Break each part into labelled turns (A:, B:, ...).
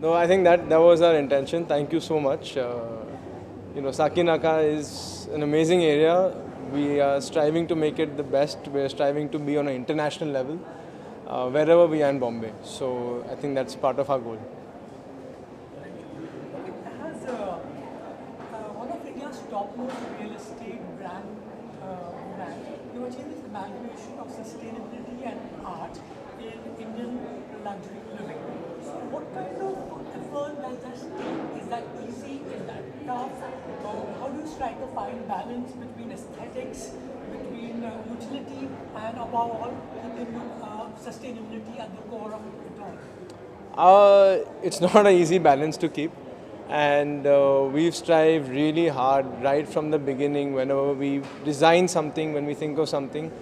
A: No, I think that was our intention. Thank you so much. Sakinaka is an amazing area. We are striving to make it the best. We are striving to be on an international level wherever we are in Bombay. So I think that's part of our goal.
B: As one of India's topmost real estate brand, you achieved this amalgamation of sustainability and art in Indian luxury living. So what kind of effort does that take? Is that easy? Is that tough? How do you strike a fine balance between aesthetics, between utility, and above all, keeping sustainability at the core of it all?
A: It's not an easy balance to keep, and we've strived really hard right from the beginning. Whenever we design something, when we think of something,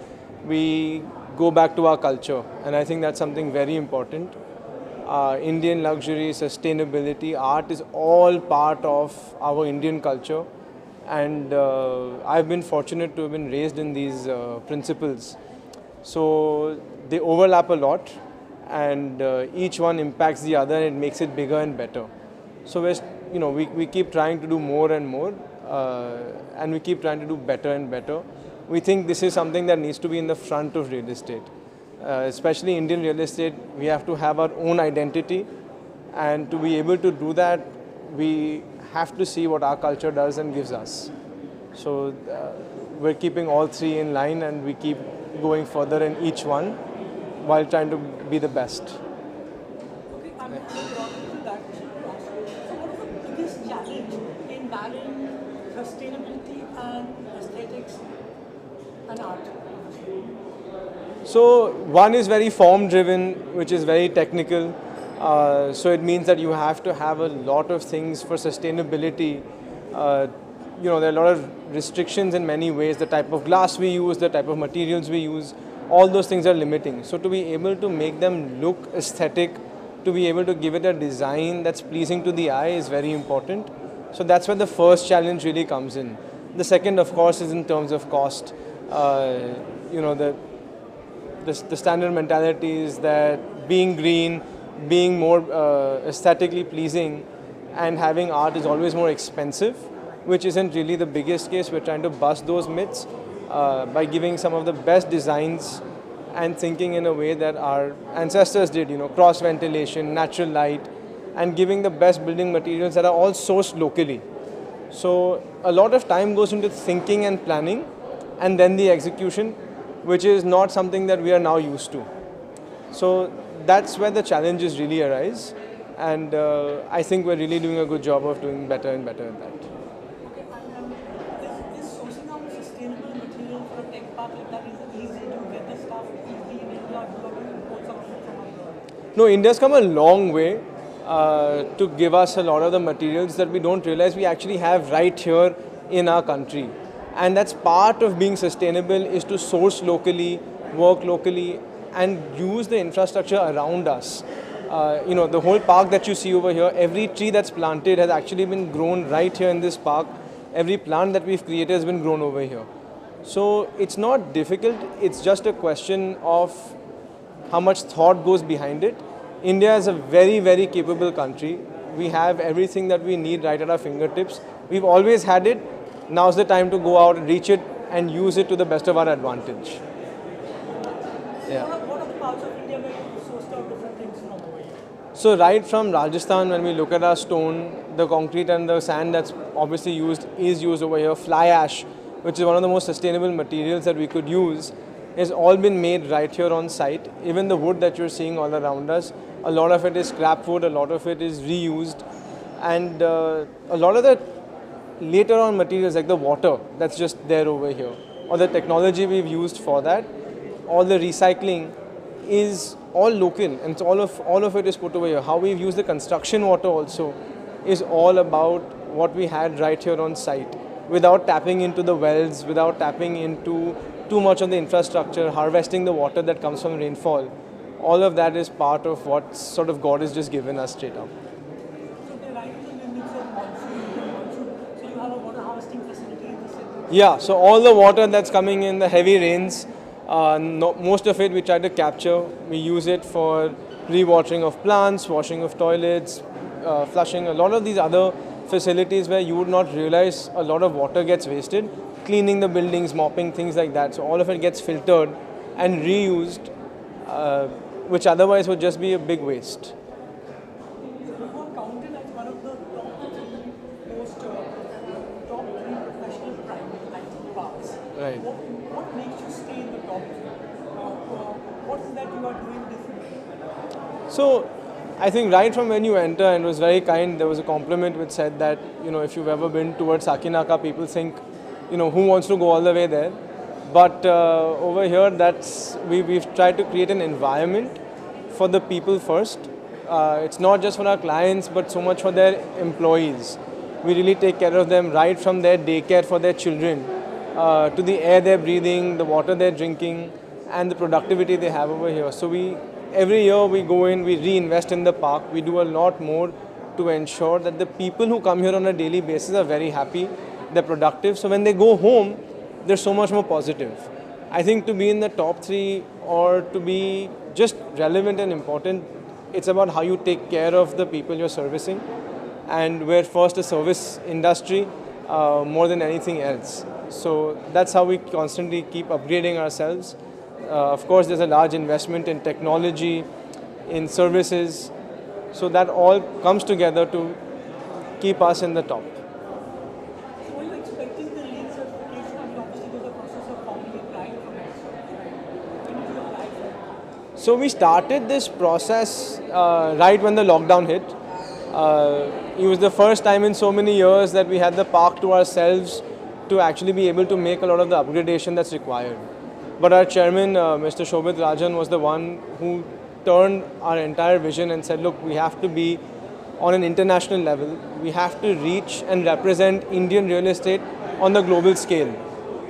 A: we go back to our culture, and I think that's something very important. Indian luxury, sustainability, art is all part of our Indian culture, and I've been fortunate to have been raised in these principles. So they overlap a lot, and each one impacts the other, and it makes it bigger and better. So we keep trying to do more and more, and we keep trying to do better and better. We think this is something that needs to be in the front of real estate. Especially Indian real estate, we have to have our own identity, and to be able to do that, we have to see what our culture does and gives us. So we're keeping all three in line, and we keep going further in each one while trying to be the best.
B: Okay, I'm going to that. So what is the biggest challenge in marrying sustainability and aesthetics and art?
A: So one is very form driven, which is very technical. So it means that you have to have a lot of things for sustainability. There are a lot of restrictions in many ways. The type of glass we use, the type of materials we use, all those things are limiting. So to be able to make them look aesthetic, to be able to give it a design that's pleasing to the eye is very important. So that's where the first challenge really comes in. The second, of course, is in terms of cost. The standard mentality is that being green, being more aesthetically pleasing, and having art is always more expensive, which isn't really the biggest case. We're trying to bust those myths by giving some of the best designs and thinking in a way that our ancestors did, cross ventilation, natural light, and giving the best building materials that are all sourced locally. So a lot of time goes into thinking and planning, and then the execution, which is not something that we are now used to. So that's where the challenges really arise, and I think we're really doing a good job of doing better and better at that.
B: Okay, and is sourcing out sustainable material for a tech park like that, is it easy to get the stuff easily in India? Do you import some of it from abroad?
A: No, India's come a long way to give us a lot of the materials that we don't realize we actually have right here in our country. And that's part of being sustainable, is to source locally, work locally, and use the infrastructure around us. The whole park that you see over here, every tree that's planted has actually been grown right here in this park. Every plant that we've created has been grown over here. So it's not difficult, it's just a question of how much thought goes behind it. India is a very, very capable country. We have everything that we need right at our fingertips. We've always had it. Now's the time to go out and reach it and use it to the best of our advantage. Yeah.
B: What are the parts of India where you sourced out different things from over here?
A: So right from Rajasthan, when we look at our stone, the concrete and the sand that's obviously used over here. Fly ash, which is one of the most sustainable materials that we could use, has all been made right here on site. Even the wood that you're seeing all around us, a lot of it is scrap wood, a lot of it is reused, and a lot of the later on materials like the water that's just there over here, or the technology we've used for that, all the recycling is all local, and all of it is put over here. How we've used the construction water also is all about what we had right here on site, without tapping into the wells, without tapping into too much of the infrastructure, harvesting the water that comes from rainfall. All of that is part of what sort of God has just given us straight up.
B: So they're right in the mix of monsoon. So you have a water harvesting facility in the city.
A: Yeah, so all the water that's coming in, the heavy rains, most of it we try to capture. We use it for re-watering of plants, washing of toilets, flushing, a lot of these other facilities where you would not realize a lot of water gets wasted, cleaning the buildings, mopping, things like that. So all of it gets filtered and reused, which otherwise would just be a big waste.
B: You are counted as one of the top three professional private IT parks.
A: Right.
B: What makes you stay in the top three? What is that you are doing differently?
A: So I think right from when you enter, and it was very kind, there was a compliment which said that, if you've ever been towards Sakinaka, people think, who wants to go all the way there? But over here, we've tried to create an environment for the people first. It's not just for our clients, but so much for their employees. We really take care of them right from their daycare for their children, to the air they're breathing, the water they're drinking, and the productivity they have over here. So every year we go in, we reinvest in the park. We do a lot more to ensure that the people who come here on a daily basis are very happy, they're productive. So when they go home, they're so much more positive. I think to be in the top three or to be just relevant and important, it's about how you take care of the people you're servicing. And we're first a service industry more than anything else. So that's how we constantly keep upgrading ourselves. Of course, there's a large investment in technology, in services. So that all comes together to keep us in the top.
B: So are you expecting the LEED certification? I mean, obviously there's a process of formally applying for it. When did you apply for it?
A: So we started this process right when the lockdown hit. It was the first time in so many years that we had the park to ourselves to actually be able to make a lot of the upgradation that's required. But our chairman, Mr. Shobhit Rajan, was the one who turned our entire vision and said, look, we have to be on an international level. We have to reach and represent Indian real estate on the global scale.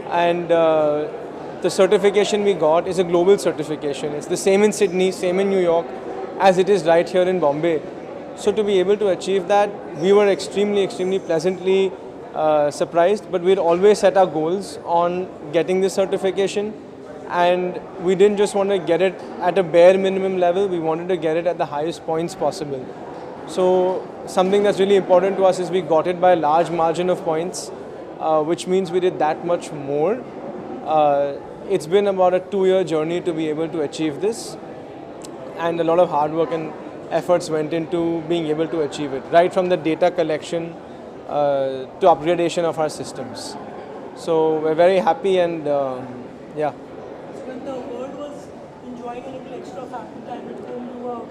A: And the certification we got is a global certification. It's the same in Sydney, same in New York, as it is right here in Bombay. So to be able to achieve that, we were extremely pleasantly surprised, but we'd always set our goals on getting this certification. And we didn't just want to get it at a bare minimum level, we wanted to get it at the highest points possible. So something that's really important to us is we got it by a large margin of points, which means we did that much more. It's been about a 2-year journey to be able to achieve this, and a lot of hard work and efforts went into being able to achieve it, right from the data collection to upgradation of our systems. So we're very happy and yeah.
B: When the world was enjoying a little extra family time at home, you were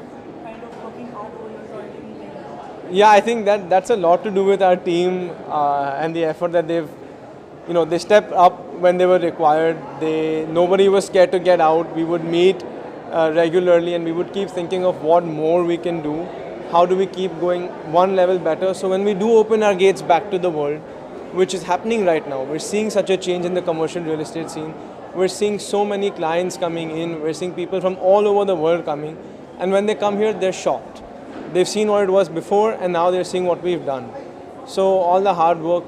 B: kind of working hard over your toilet.
A: Yeah, I think that's a lot to do with our team and the effort that they stepped up when they were required. Nobody was scared to get out. We would meet regularly and we would keep thinking of what more we can do. How do we keep going one level better? So when we do open our gates back to the world, which is happening right now, we're seeing such a change in the commercial real estate scene. We're seeing so many clients coming in. We're seeing people from all over the world coming. And when they come here, they're shocked. They've seen what it was before and now they're seeing what we've done. So all the hard work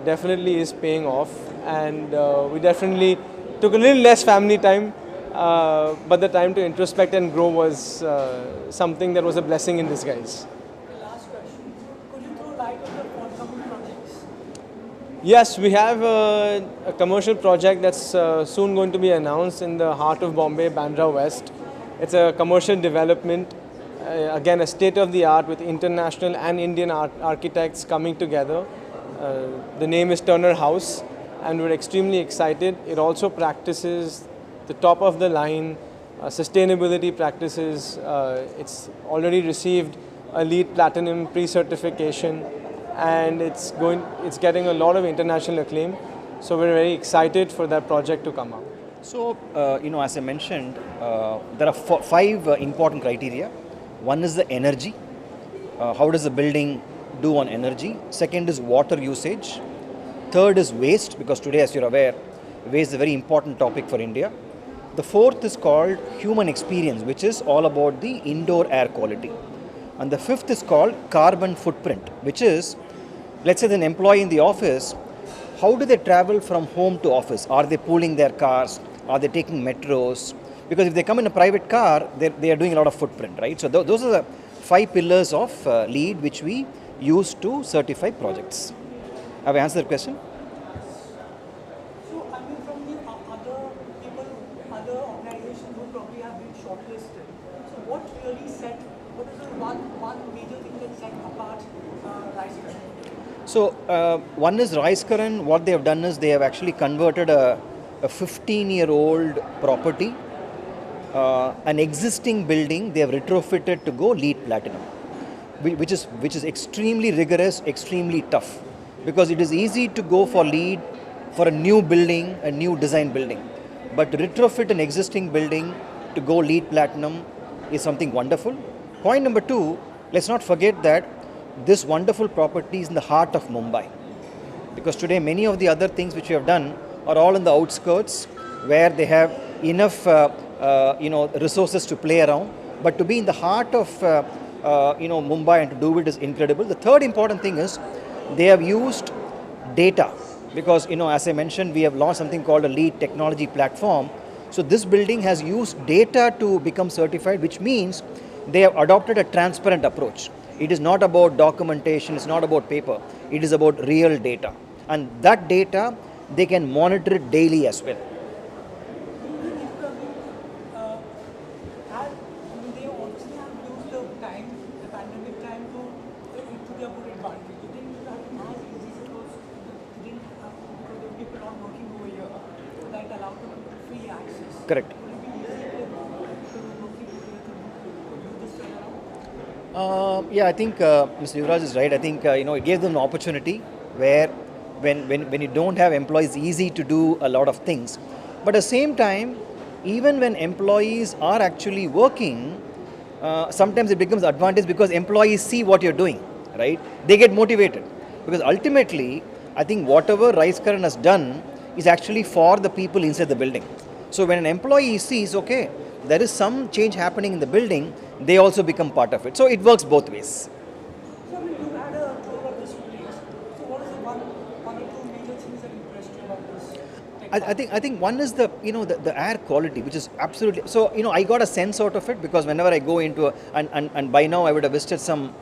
A: definitely is paying off. And we definitely took a little less family time. But the time to introspect and grow was something that was a blessing in disguise.
B: Last question. Could you throw light on the forthcoming projects?
A: Yes, we have a commercial project that's soon going to be announced in the heart of Bombay, Bandra West. It's a commercial development, again a state-of-the-art with international and Indian architects coming together. The name is Turner House and we're extremely excited. It also practices the top of the line sustainability practices. It's already received a LEED Platinum pre-certification and it's getting a lot of international acclaim. So we're very excited for that project to come up.
C: So, as I mentioned, there are 5 important criteria. One is the energy. How does the building do on energy? Second is water usage. Third is waste, because today, as you're aware, waste is a very important topic for India. The fourth is called human experience, which is all about the indoor air quality. And the fifth is called carbon footprint, which is, let's say, an employee in the office, how do they travel from home to office? Are they pooling their cars? Are they taking metros? Because if they come in a private car, they are doing a lot of footprint, right? So those are the 5 pillars of LEED which we use to certify projects. Have I answered the question?
B: So, I mean, from the other people, other organizations who probably have been shortlisted, so what really set, what is the one major thing that set apart Rice Current?
C: So, one is Rice Current. What they have done is they have actually converted a 15-year-old property, an existing building, they have retrofitted to go LEED Platinum, which is extremely rigorous, extremely tough, because it is easy to go for LEED for a new building, a new design building, but to retrofit an existing building to go LEED Platinum is something wonderful. Point number 2, let's not forget that this wonderful property is in the heart of Mumbai, because today many of the other things which we have done are all in the outskirts where they have enough resources to play around, but to be in the heart of Mumbai and to do it is incredible. The third important thing is they have used data, because as I mentioned, we have launched something called a LEED technology platform. So this building has used data to become certified, which means they have adopted a transparent approach. It is not about documentation, it's not about paper, it is about real data, and that data they can monitor it daily as well.
B: They obviously have used the time, the pandemic time to their good advantage. You think that as easy because because the people not working over here, so that allowed them free access.
C: Correct.
B: Would it be easy to working here to do this turnaround?
C: Yeah, I think Mr. Yuvraj is right. I think it gave them an opportunity where when you don't have employees, it's easy to do a lot of things. But at the same time, even when employees are actually working, sometimes it becomes advantage because employees see what you're doing, right? They get motivated, because ultimately, I think whatever Rice Current has done is actually for the people inside the building. So when an employee sees, okay, there is some change happening in the building, they also become part of it. So it works both ways.
B: So, I mean, you had a tour of this place. So, what is the one or two major things that impressed you about this?
C: I think one is the air quality, which is absolutely, so I got a sense out of it, because whenever I go into and by now I would have visited some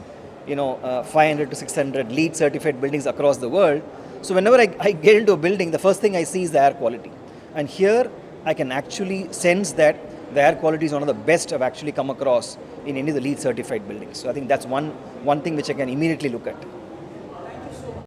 C: 500 to 600 LEED certified buildings across the world. So whenever I get into a building, the first thing I see is the air quality, and here I can actually sense that the air quality is one of the best I've actually come across in any of the LEED certified buildings. So I think that's one thing which I can immediately look at.